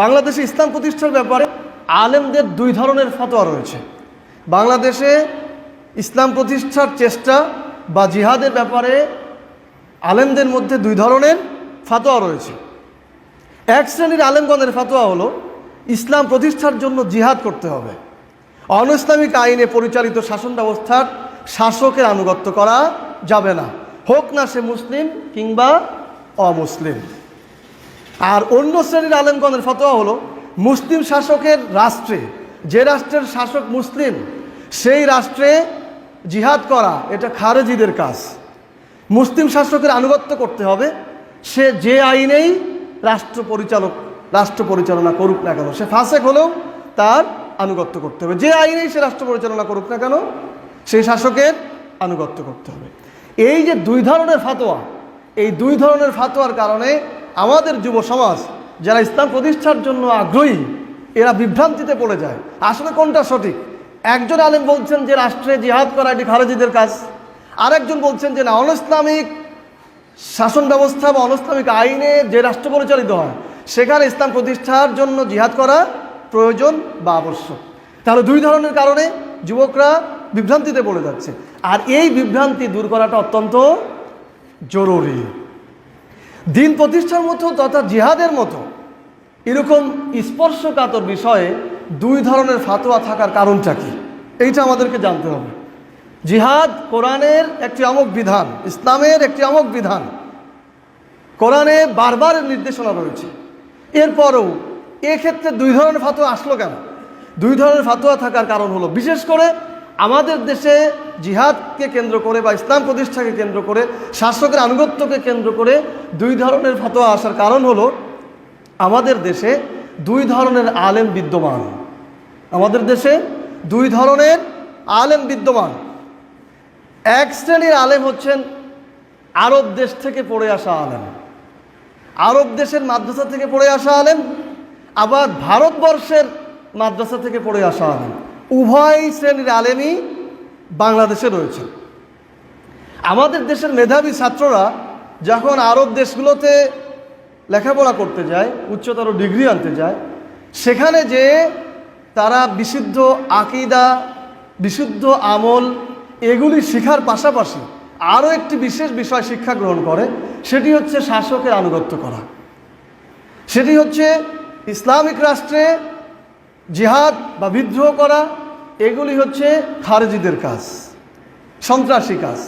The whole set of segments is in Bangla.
বাংলাদেশে ইসলাম প্রতিষ্ঠার ব্যাপারে আলেমদের দুই ধরনের ফতোয়া রয়েছে। বাংলাদেশে ইসলাম প্রতিষ্ঠার চেষ্টা বা জিহাদের ব্যাপারে আলেমদের মধ্যে দুই ধরনের ফতোয়া রয়েছে। এক শ্রেণীর আলেমগণের ফতোয়া হলো ইসলাম প্রতিষ্ঠার জন্য জিহাদ করতে হবে, অন ইসলামিক আইনে পরিচালিত শাসন ব্যবস্থার শাসকের আনুগত্য করা যাবে না, হোক না সে মুসলিম কিংবা অমুসলিম। আর অন্য শ্রেণীর আলেমগণের ফতোয়া হলো মুসলিম শাসকের রাষ্ট্রে, যে রাষ্ট্রের শাসক মুসলিম, সেই রাষ্ট্রে জিহাদ করা এটা খারেজিদের কাজ। মুসলিম শাসকের আনুগত্য করতে হবে, সে যে আইনেই রাষ্ট্র পরিচালনা করুক না কেন, সে ফাসেক হলেও তার আনুগত্য করতে হবে। যে আইনেই সে রাষ্ট্র পরিচালনা করুক না কেন, সেই শাসকের আনুগত্য করতে হবে। এই যে দুই ধরনের ফতোয়া, এই দুই ধরনের ফতোয়ার কারণে আমাদের যুব সমাজ যারা ইসলাম প্রতিষ্ঠার জন্য আগ্রহী, এরা বিভ্রান্তিতে পড়ে যায়। আসলে কোনটা সঠিক? একজন আলেম বলছেন যে রাষ্ট্রে জিহাদ করা এটি খারেজিদের কাজ, আরেকজন বলছেন যে না, অন ইসলামিক শাসন ব্যবস্থা বা অন ইসলামিক আইনে যে রাষ্ট্র পরিচালিত হয় সেখানে ইসলাম প্রতিষ্ঠার জন্য জিহাদ করা প্রয়োজন বা আবশ্যক। তাহলে দুই ধরনের কারণে যুবকরা বিভ্রান্তিতে পড়ে যাচ্ছে, আর এই বিভ্রান্তি দূর করাটা অত্যন্ত জরুরি। দিন প্রতিষ্ঠার মতো তথা জিহাদের মতো এরকম স্পর্শকাতর বিষয়ে দুই ধরনের ফাতোয়া থাকার কারণটা কি, এইটা আমাদেরকে জানতে হবে। জিহাদ কোরআনের একটি অমোঘ বিধান, ইসলামের একটি অমোঘ বিধান, কোরআনে বারবার নির্দেশনা রয়েছে। এরপরও এক্ষেত্রে দুই ধরনের ফাতোয়া আসলো কেন? দুই ধরনের ফাতোয়া থাকার কারণ হলো, বিশেষ করে আমাদের দেশে জিহাদকে কেন্দ্র করে বা ইসলাম প্রতিষ্ঠাকে কেন্দ্র করে, শাসকের আনুগত্যকে কেন্দ্র করে দুই ধরনের ফাতোয়া আসার কারণ হলো আমাদের দেশে দুই ধরনের আলেম বিদ্যমান। আমাদের দেশে দুই ধরনের আলেম বিদ্যমান। এক শ্রেণীর আলেম হচ্ছেন আরব দেশ থেকে পড়ে আসা আলেম, আরব দেশের মাদ্রাসা থেকে পড়ে আসা আলেম, আবার ভারতবর্ষের মাদ্রাসা থেকে পড়ে আসা আলেম। উভয় শ্রেণীর আলেমই বাংলাদেশে রয়েছে। আমাদের দেশের মেধাবী ছাত্ররা যখন আরব দেশগুলোতে লেখাপড়া করতে যায়, উচ্চতর ডিগ্রি আনতে যায়, সেখানে যে তারা বিশুদ্ধ আকীদা, বিশুদ্ধ আমল এগুলি শিখার পাশাপাশি আরও একটি বিশেষ বিষয় শিক্ষা গ্রহণ করে, সেটি হচ্ছে শাসকের আনুগত্য করা। সেটি হচ্ছে ইসলামিক রাষ্ট্রে জিহাদ বা বিদ্রোহ করা, এগুলি হচ্ছে খারেজিদের কাজ, সন্ত্রাসী কাজ।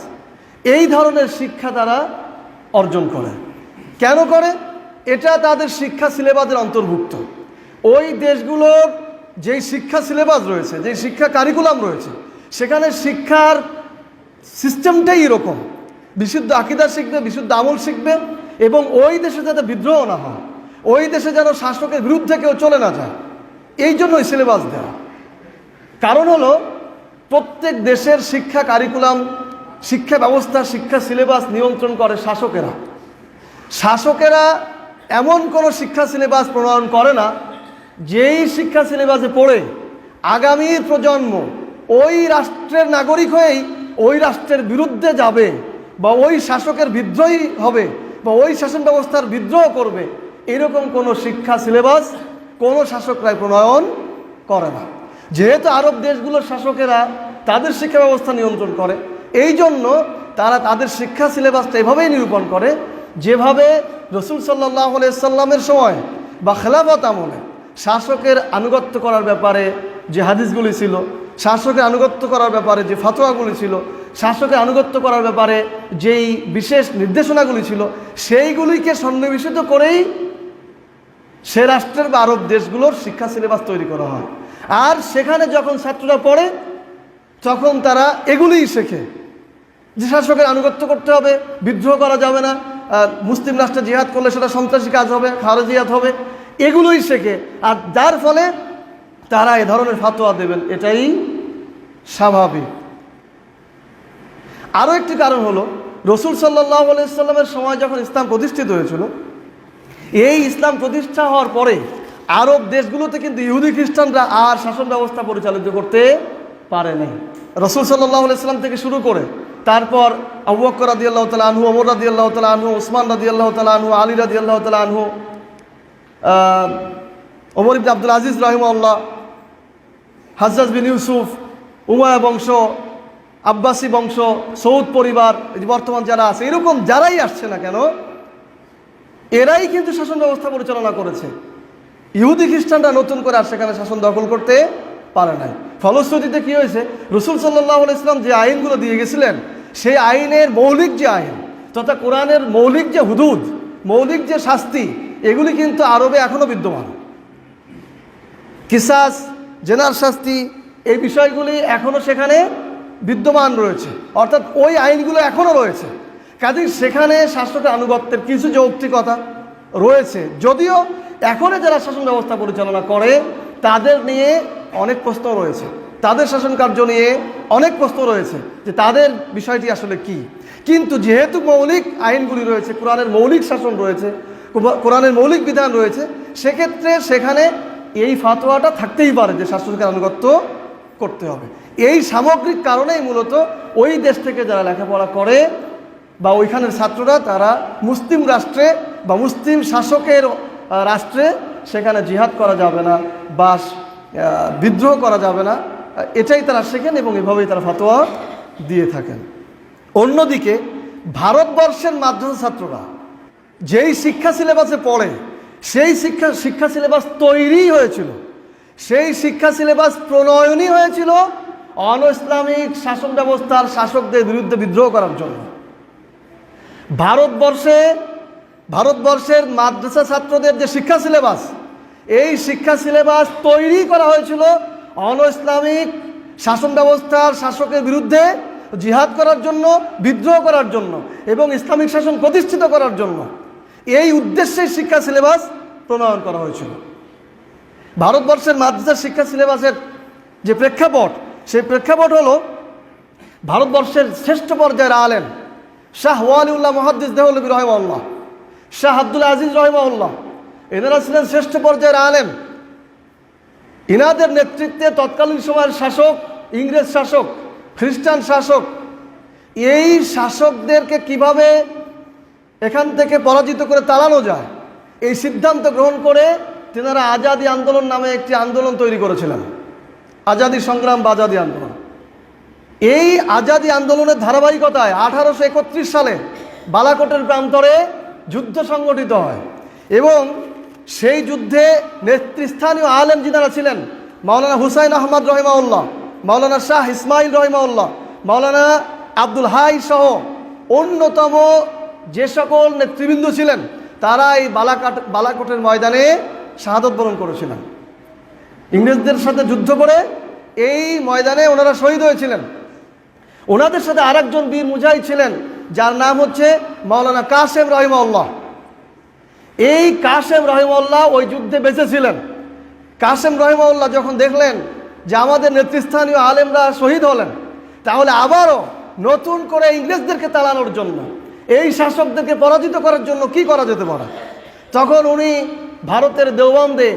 এই ধরনের শিক্ষা তারা অর্জন করে। কেন করে? এটা তাদের শিক্ষা সিলেবাসের অন্তর্ভুক্ত। ওই দেশগুলোর যেই শিক্ষা সিলেবাস রয়েছে, যেই শিক্ষা কারিকুলাম রয়েছে, সেখানে শিক্ষার সিস্টেমটাই এরকম। বিশুদ্ধ আকীদা শিখবে, বিশুদ্ধ আমল শিখবে, এবং ওই দেশে যাতে বিদ্রোহ না হয়, ওই দেশে যেন শাসকের বিরুদ্ধে কেউ চলে না যায়, এই জন্যই সিলেবাস দেওয়া। কারণ হলো প্রত্যেক দেশের শিক্ষা কারিকুলাম, শিক্ষা ব্যবস্থা, শিক্ষা সিলেবাস নিয়ন্ত্রণ করে শাসকেরা। শাসকেরা এমন কোনো শিক্ষা সিলেবাস প্রণয়ন করে না যেই শিক্ষা সিলেবাসে পড়ে আগামী প্রজন্ম ওই রাষ্ট্রের নাগরিক হয়েই ওই রাষ্ট্রের বিরুদ্ধে যাবে বা ওই শাসকের বিদ্রোহী হবে বা ওই শাসন ব্যবস্থার বিদ্রোহ করবে, এরকম কোনো শিক্ষা সিলেবাস কোনো শাসকরাই প্রণয়ন করে না। যেহেতু আরব দেশগুলোর শাসকেরা তাদের শিক্ষা ব্যবস্থা নিয়ন্ত্রণ করে, এই জন্য তারা তাদের শিক্ষা সিলেবাসটা এভাবেই নিরূপণ করে যেভাবে রসুল সাল্লাল্লাহু আলাইহি সাল্লামের সময় বা খেলাফত আমলে শাসকের আনুগত্য করার ব্যাপারে যে হাদিসগুলি ছিল, শাসকের আনুগত্য করার ব্যাপারে যে ফতোয়াগুলি ছিল, শাসকের আনুগত্য করার ব্যাপারে যেই বিশেষ নির্দেশনাগুলি ছিল, সেইগুলিকে সন্নিবেশিত করেই সে রাষ্ট্রের বা আরব দেশগুলোর শিক্ষা সিলেবাস তৈরি করা হয়। আর সেখানে যখন ছাত্ররা পড়ে তখন তারা এগুলিই শেখে যে শাসকের আনুগত্য করতে হবে, বিদ্রোহ করা যাবে না, মুসলিম রাষ্ট্রে জিহাদ করলে সেটা সন্ত্রাসী কাজ হবে, খারেজিয়াত হবে, এগুলোই শেখে। আর যার ফলে তারা এ ধরনের ফতোয়া দেবেন, এটাই স্বাভাবিক। আরও একটি কারণ হলো রসুল সাল্লাল্লাহু আলাইহি সাল্লামের সময় যখন ইসলাম প্রতিষ্ঠিত হয়েছিল, এই ইসলাম প্রতিষ্ঠা হওয়ার পরে আরব দেশগুলোতে কিন্তু ইহুদি খ্রিস্টানরা আর শাসন ব্যবস্থা পরিচালিত করতে পারে নাই। রসুল সাল্লাল্লাহু আলাইহি সাল্লাম থেকে শুরু করে তারপর আবু বকর রাদিয়াল্লাহু তাআলা আনহু, ওমর রাদিয়াল্লাহু তাআলা আনহু, ওসমান রাদিয়াল্লাহু তাআলা আনহু, আলী রাদিয়াল্লাহু তাআলা আনহু, ওমর ইবনে আব্দুল আজিজ রাহিমাহুল্লাহ, হাজ্জাজ বিন ইউসুফ, উমাইয়া বংশ, আব্বাসী বংশ, সৌদ পরিবার, এই যে বর্তমান যারা আছে, এরকম যারাই আসছে না কেন, এরাই কিন্তু শাসন ব্যবস্থা পরিচালনা করেছে। ইহুদি খ্রিস্টানরা নতুন করে আর সেখানে শাসন দখল করতে পারে নাই। ফলশ্রুতিতে কি হয়েছে, রাসূল সাল্লাল্লাহু আলাইহি ওয়াসাল্লাম যে আইনগুলো দিয়ে গেছিলেন, সেই আইনের মৌলিক যে আইন তথা কোরআনের মৌলিক যে হুদুদ, মৌলিক যে শাস্তি, এগুলি কিন্তু আরবে এখনও বিদ্যমান। কিসাস, জেনার শাস্তি, এই বিষয়গুলি এখনও সেখানে বিদ্যমান রয়েছে, অর্থাৎ ওই আইনগুলো এখনও রয়েছে। কাজেই সেখানে শাসকের আনুগত্যের কিছু যৌক্তিকতা রয়েছে, যদিও এখনও যারা শাসন ব্যবস্থা পরিচালনা করে তাদের নিয়ে অনেক প্রশ্ন রয়েছে, তাদের শাসন কার্য নিয়ে অনেক প্রশ্ন রয়েছে যে তাদের বিষয়টি আসলে কি। কিন্তু যেহেতু মৌলিক আইনগুলি রয়েছে, কোরআনের মৌলিক শাসন রয়েছে, কোরআনের মৌলিক বিধান রয়েছে, সেক্ষেত্রে সেখানে এই ফাতোয়াটা থাকতেই পারে যে শাসকের আনুগত্য করতে হবে। এই সামগ্রিক কারণেই মূলত ওই দেশ থেকে যারা লেখাপড়া করে বা ওইখানের ছাত্ররা, তারা মুসলিম রাষ্ট্রে বা মুসলিম শাসকের রাষ্ট্রে সেখানে জিহাদ করা যাবে না বা বিদ্রোহ করা যাবে না, এটাই তারা শেখেন এবং এভাবেই তারা ফাতোয়া দিয়ে থাকেন। অন্যদিকে ভারতবর্ষের মাদ্রাসা ছাত্ররা যেই শিক্ষা সিলেবাসে পড়ে, সেই শিক্ষা সিলেবাস তৈরি হয়েছিল, সেই শিক্ষা সিলেবাস প্রণয়নই হয়েছিল অন ইসলামিক শাসন ব্যবস্থার শাসকদের বিরুদ্ধে বিদ্রোহ করার জন্য। ভারতবর্ষের মাদ্রাসা ছাত্রদের যে শিক্ষা সিলেবাস, এই শিক্ষা সিলেবাস তৈরি করা হয়েছিল অন ইসলামিক শাসন ব্যবস্থার শাসকের বিরুদ্ধে জিহাদ করার জন্য, বিদ্রোহ করার জন্য এবং ইসলামিক শাসন প্রতিষ্ঠিত করার জন্য। এই উদ্দেশ্যে শিক্ষা সিলেবাস প্রণয়ন করা হয়েছিল। ভারতবর্ষের মাদ্রাসা শিক্ষা সিলেবাসের যে প্রেক্ষাপট, সেই প্রেক্ষাপট হলো ভারতবর্ষের শ্রেষ্ঠ পর্যায়ের আলেম শাহ ওয়ালিউল্লাহ মুহাদ্দিস দেহলভী রাহিমাহুল্লাহ, শাহ আব্দুল আজিজ রাহিমাহুল্লাহ, এনারা ছিলেন শ্রেষ্ঠ পর্যায়ের আলেম। ইনাদের নেতৃত্বে তৎকালীন সময়ের শাসক, ইংরেজ শাসক, খ্রিস্টান শাসক, এই শাসকদেরকে কিভাবে এখান থেকে পরাজিত করে তাড়ানো যায়, এই সিদ্ধান্ত গ্রহণ করে তেনারা আজাদি আন্দোলন নামে একটি আন্দোলন তৈরি করেছিলেন, আজাদি সংগ্রাম বা আজাদি আন্দোলন। এই আজাদি আন্দোলনের ধারাবাহিকতায় 1831 সালে বালাকোটের প্রান্তরে যুদ্ধ সংগঠিত হয় এবং সেই যুদ্ধে নেতৃস্থানীয় আলেম যিনারা ছিলেন, মাওলানা হুসাইন আহমদ রহিমাউল্লাহ, মাওলানা শাহ ইসমাইল রহিমাউল্লাহ, মাওলানা আব্দুল হাই সহ অন্যতম যে সকল নেতৃবৃন্দ ছিলেন, তারা এই বালাকোটের ময়দানে শাহাদত বরণ করেছিলেন। ইংরেজদের সাথে যুদ্ধ করে এই ময়দানে ওনারা শহীদ হয়েছিলেন। ওনাদের সাথে আরেকজন বীর মুজাহিদ ছিলেন, যার নাম হচ্ছে মাওলানা কাসেম রহিমাউল্লাহ। এই কাসেম রহিমাউল্লাহ ওই যুদ্ধে বেঁচে ছিলেন। কাসেম রহিমাউল্লাহ যখন দেখলেন যে আমাদের নেতৃস্থানীয় আলেমরা শহীদ হলেন, তাহলে আবারও নতুন করে ইংরেজদেরকে তাড়ানোর জন্য, এই শাসকদেরকে পরাজিত করার জন্য কি করা যেতে পারে, তখন উনি ভারতের দেওবন্দে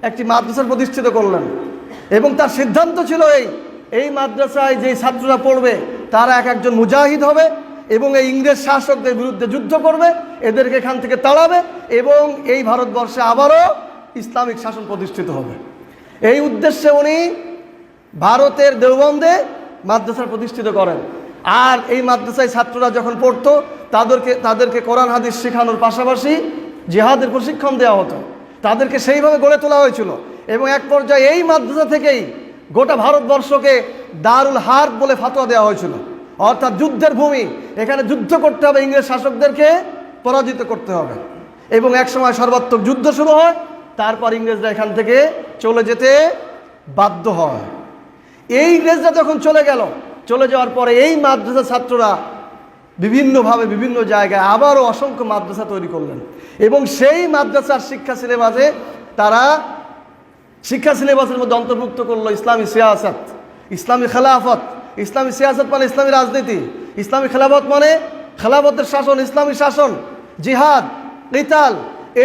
একটি মাদ্রাসা প্রতিষ্ঠিত করলেন এবং তার সিদ্ধান্ত ছিল এই মাদ্রাসায় যে ছাত্ররা পড়বে তারা এক একজন মুজাহিদ হবে এবং এই ইংরেজ শাসকদের বিরুদ্ধে যুদ্ধ করবে, এদেরকে এখান থেকে তাড়াবে এবং এই ভারতবর্ষে আবারও ইসলামিক শাসন প্রতিষ্ঠিত হবে। এই উদ্দেশ্যে উনি ভারতের দেওবন্দে মাদ্রাসা প্রতিষ্ঠিত করেন। আর এই মাদ্রাসায় ছাত্ররা যখন পড়তো তাদেরকে কোরআন হাদিস শেখানোর পাশাপাশি জিহাদের প্রশিক্ষণ দেওয়া হতো, তাদেরকে সেইভাবে গড়ে তোলা হয়েছিল এবং এক পর্যায়ে এই মাদ্রাসা থেকেই গোটা ভারতবর্ষকে দারুল হার্ব বলে ফাতোয়া দেওয়া হয়েছিল, অর্থাৎ যুদ্ধের ভূমি, এখানে যুদ্ধ করতে হবে, ইংরেজ শাসকদেরকে পরাজিত করতে হবে। এবং একসময় সর্বাত্মক যুদ্ধ শুরু হয়, তারপর ইংরেজরা এখান থেকে চলে যেতে বাধ্য হয়। এই ইংরেজরা যখন চলে যাওয়ার পরে এই মাদ্রাসা ছাত্ররা বিভিন্নভাবে বিভিন্ন জায়গায় আবারও অসংখ্য মাদ্রাসা তৈরি করলেন এবং সেই মাদ্রাসার শিক্ষা সিলেবাসের মধ্যে অন্তর্ভুক্ত করলো ইসলামী সিয়াসত, ইসলামী খেলাফত। ইসলামী সিয়াসত মানে ইসলামী রাজনীতি, ইসলামী খেলাফত মানে খেলাফতের শাসন, ইসলামী শাসন, জিহাদ, কিতাল,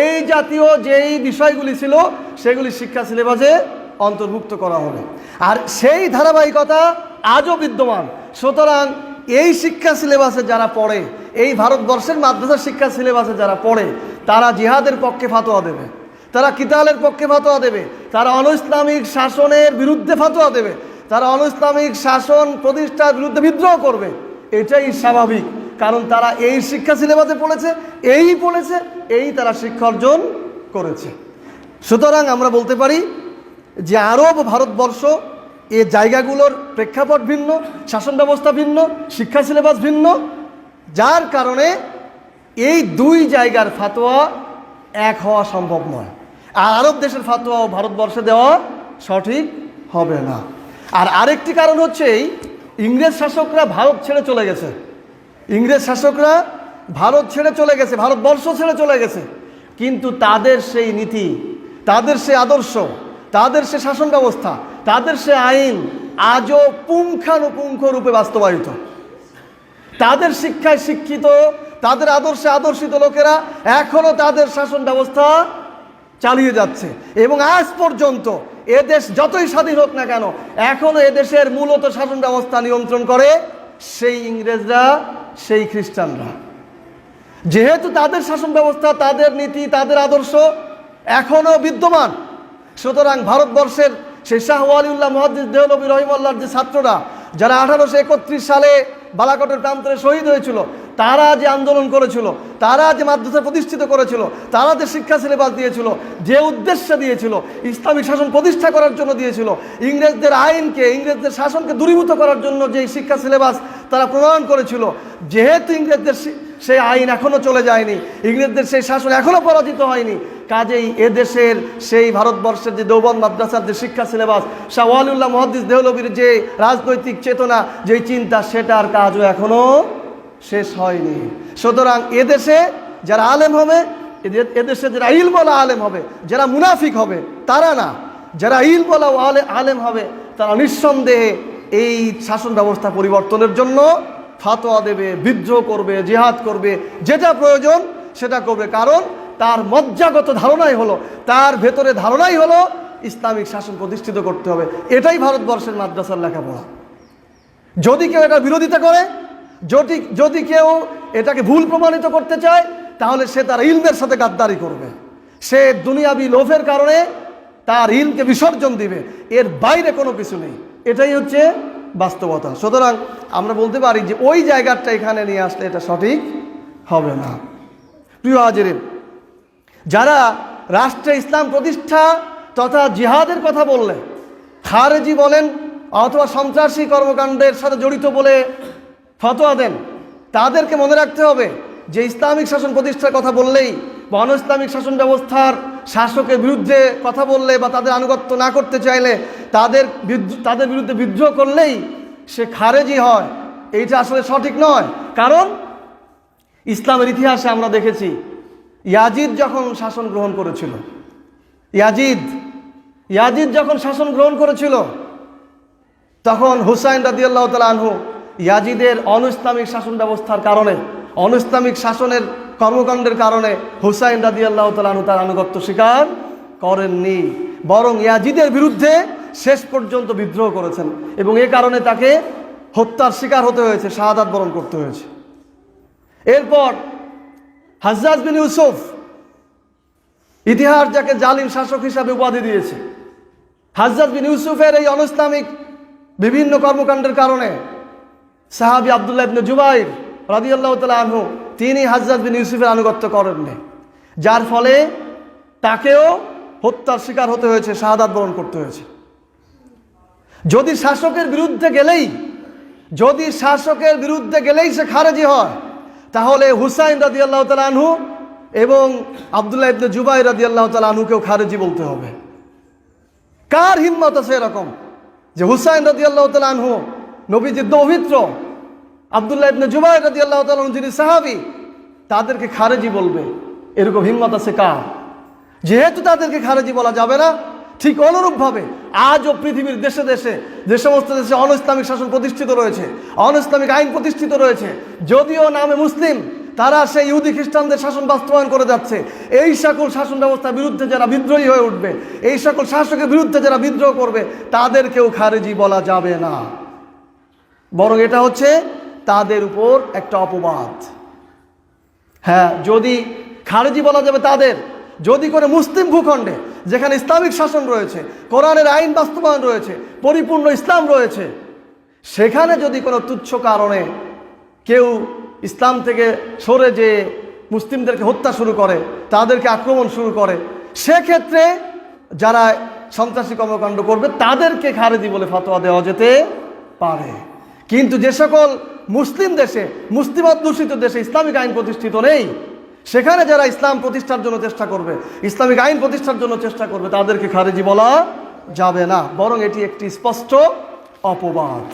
এই জাতীয় যেই বিষয়গুলি ছিল সেগুলি শিক্ষা সিলেবাসে অন্তর্ভুক্ত করা হলো। আর সেই ধারাবাহিকতা আজও বিদ্যমান। সুতরাং এই শিক্ষা সিলেবাসে যারা পড়ে, এই ভারতবর্ষের মাদ্রাসার শিক্ষা সিলেবাসে যারা পড়ে, তারা জিহাদের পক্ষে ফাতোয়া দেবে, তারা কিতালের পক্ষে ফতোয়া দেবে, তারা অনৈসলামিক শাসনের বিরুদ্ধে ফতোয়া দেবে, তারা অনৈসলামিক শাসন প্রতিষ্ঠার বিরুদ্ধে বিদ্রোহ করবে। এটাই স্বাভাবিক, কারণ তারা এই শিক্ষা সিলেবাসে পড়েছে, এই তারা শিক্ষা অর্জন করেছে। সুতরাং আমরা বলতে পারি যে আরব ভারতবর্ষ এই জায়গাগুলোর প্রেক্ষাপট ভিন্ন, শাসন ব্যবস্থা ভিন্ন, শিক্ষা সিলেবাস ভিন্ন, যার কারণে এই দুই জায়গার ফাতোয়া এক হওয়া সম্ভব নয়। আর আরব দেশের ফাতোয়াও ভারতবর্ষে দেওয়া সঠিক হবে না। আর আরেকটি কারণ হচ্ছে ইংরেজ শাসকরা ভারত ছেড়ে চলে গেছে, ভারতবর্ষ ছেড়ে চলে গেছে, কিন্তু তাদের সেই নীতি, তাদের সেই আদর্শ, তাদের সে শাসন ব্যবস্থা, তাদের সে আইন আজও পুঙ্খানুপুঙ্খ রূপে বাস্তবায়িত। তাদের শিক্ষায় শিক্ষিত, তাদের আদর্শে আদর্শিত লোকেরা এখনো তাদের শাসন ব্যবস্থা চালিয়ে যাচ্ছে। এবং আজ পর্যন্ত এদেশ যতই স্বাধীন হোক না কেন, এখনো এদেশের মূলত শাসন ব্যবস্থা নিয়ন্ত্রণ করে সেই ইংরেজরা, সেই খ্রিস্টানরা। যেহেতু তাদের শাসন ব্যবস্থা, তাদের নীতি, তাদের আদর্শ এখনো বিদ্যমান, সুতরাং ভারতবর্ষের সেই শাহ ওয়ালিউল্লাহ মুহাদ্দিস দেহলভী রহিমাহুল্লাহর যে ছাত্ররা, যারা 1831 সালে বালাকোটের প্রান্তরে শহীদ হয়েছিল, তারা যে আন্দোলন করেছিল, তারা যে মাদ্রাসা প্রতিষ্ঠিত করেছিল, তারা যে শিক্ষা সিলেবাস দিয়েছিল, যে উদ্দেশ্যে দিয়েছিল, ইসলামিক শাসন প্রতিষ্ঠা করার জন্য দিয়েছিল, ইংরেজদের আইনকে, ইংরেজদের শাসনকে দূরীভূত করার জন্য যে শিক্ষা সিলেবাস তারা প্রণয়ন করেছিল, যেহেতু ইংরেজদের সেই আইন এখনও চলে যায়নি, ইংরেজদের সেই শাসন এখনও পরাজিত হয়নি, কাজেই এদেশের সেই ভারতবর্ষের যে দেওবন্দ মাদ্রাসার যে শিক্ষা সিলেবাস, শাহ ওয়ালিউল্লাহ মুহাদ্দিস দেহলভীর যে রাজনৈতিক চেতনা, যেই চিন্তা, সেটার কাজও এখনও শেষ হয়নি। সুতরাং এদেশে যারা আলেম হবে, এদেশে যারা ইলমওয়ালা আলেম হবে, যারা মুনাফিক হবে তারা না, যারা ইলমওয়ালা আলেম হবে তারা নিঃসন্দেহে এই শাসন ব্যবস্থা পরিবর্তনের জন্য ফাতোয়া দেবে, বিদ্রোহ করবে, জিহাদ করবে, যেটা প্রয়োজন সেটা করবে। কারণ তার মজ্জাগত ধারণাই হলো, তার ভেতরে ধারণাই হলো ইসলামিক শাসন প্রতিষ্ঠিত করতে হবে। এটাই ভারতবর্ষের মাদ্রাসার লেখাপড়া। যদি কেউ এটা বিরোধিতা করে, যদি কেউ এটাকে ভুল প্রমাণিত করতে চায়, তাহলে সে তার ইলমের সাথে গাদ্দারি করবে, সে দুনিয়াবি লোভের কারণে তার ইলমকে বিসর্জন দিবে, এর বাইরে কোনো কিছু নেই। এটাই হচ্ছে বাস্তবতা। সুতরাং আমরা বলতে পারি যে ওই জায়গাটা এখানে নিয়ে আসলে এটা সঠিক হবে না। প্রিয় হাজিরিন, যারা রাষ্ট্রে ইসলাম প্রতিষ্ঠা তথা জিহাদের কথা বললে খারেজি বলেন অথবা সন্ত্রাসী কর্মকাণ্ডের সাথে জড়িত বলে ফতোয়া দেন, তাদেরকে মনে রাখতে হবে যে ইসলামিক শাসন প্রতিষ্ঠার কথা বললেই বা অন ইসলামিক শাসন ব্যবস্থার শাসকের বিরুদ্ধে কথা বললে বা তাদের আনুগত্য না করতে চাইলে, তাদের বিরুদ্ধে বিদ্রোহ করলেই সে খারেজি হয়, এইটা আসলে সঠিক নয়। কারণ ইসলামের ইতিহাসে আমরা দেখেছি ইয়াজিদ যখন শাসন গ্রহণ করেছিল, ইয়াজিদ যখন শাসন গ্রহণ করেছিল, তখন হুসাইন রাদিয়াল্লাহু তাআলা আনহু ইয়াজিদের অনইসলামিক শাসন ব্যবস্থার কারণে, অনইসলামিক শাসনের কর্মকাণ্ডের কারণে হুসাইন রাদিয়াল্লাহু তাআলা আনহু তার আনুগত্য স্বীকার করেননি, বরং ইয়াজিদের বিরুদ্ধে শেষ পর্যন্ত বিদ্রোহ করেছেন এবং এ কারণে তাকে হত্যার শিকার হতে হয়েছে, শাহাদাত বরণ করতে হয়েছে। এরপর হাজ্জাজ বিন ইউসুফ, ইতিহাস যাকে জালিম শাসক হিসাবে উপাধি দিয়েছে, হাজ্জাজ বিন ইউসুফের এই অনইসলামিক বিভিন্ন কর্মকাণ্ডের কারণে সাহাবী আব্দুল্লাহ ইবনে জুবাইর রাদিয়াল্লাহু তাআলা আনহু তিনি হাজ্জাজ বিন ইউসুফের আনুগত্য করেননি, যার ফলে তাকেও হত্যার শিকার হতে হয়েছে, শাহাদাত বরণ করতে হয়েছে। যদি শাসকের বিরুদ্ধে গেলেই সে খারেজি হয়, তাহলে হুসাইন রাদিয়াল্লাহু তাআলা আনহু এবং আব্দুল্লাহ ইবনে জুবাইর রাদিয়াল্লাহু তাআলা আনহুকেও খারেজি বলতে হবে। কার হিম্মত আছে এরকম যে হুসাইন রাদিয়াল্লাহু তাআলা আনহু নবীজির দৌহিত্র, আব্দুল্লাহ ইবনে জুবাইর রাদিয়াল্লাহু তাআলা আনহু যিনি সাহাবী, তাদেরকে খারেজি বলবে? এরকম হিম্মত আছে কার? যেহেতু তাদেরকে খারেজি বলা যাবে না, ঠিক অনুরূপভাবে আজও পৃথিবীর দেশে দেশে যে সমস্ত দেশে অন ইসলামিক শাসন প্রতিষ্ঠিত রয়েছে, অন ইসলামিক আইন প্রতিষ্ঠিত রয়েছে, যদিও নামে মুসলিম, তারা সেই ইহুদি খ্রিস্টানদের শাসন বাস্তবায়ন করে যাচ্ছে। এই সকল শাসন ব্যবস্থার বিরুদ্ধে যারা বিদ্রোহী হয়ে উঠবে, এই সকল শাসকের বিরুদ্ধে যারা বিদ্রোহ করবে, তাদেরকেও খারেজি বলা যাবে না, বরং এটা হচ্ছে তাদের উপর একটা অপবাদ। হ্যাঁ, যদি খারেজি বলা যাবে তাদের, যদি করে মুসলিম ভূখণ্ডে যেখানে ইসলামিক শাসন রয়েছে, কোরআনের আইন বাস্তবায়ন রয়েছে, পরিপূর্ণ ইসলাম রয়েছে, সেখানে যদি কোনো তুচ্ছ কারণে কেউ ইসলাম থেকে সরে যে মুসলিমদেরকে হত্যা শুরু করে, তাদেরকে আক্রমণ শুরু করে, সেক্ষেত্রে যারা সন্ত্রাসী কর্মকাণ্ড করবে তাদেরকে খারেজি বলে ফতোয়া দেওয়া যেতে পারে। কিন্তু যে সকল মুসলিম দেশে, মুসলিমাত দূষিত দেশে ইসলামিক আইন প্রতিষ্ঠিত নেই, সেখানে যারা ইসলাম প্রতিষ্ঠার জন্য চেষ্টা করবে, ইসলামিক আইন প্রতিষ্ঠার জন্য চেষ্টা করবে, তাদেরকে খারেজি বলা যাবে না, বরং এটি একটি স্পষ্ট অপবাদ।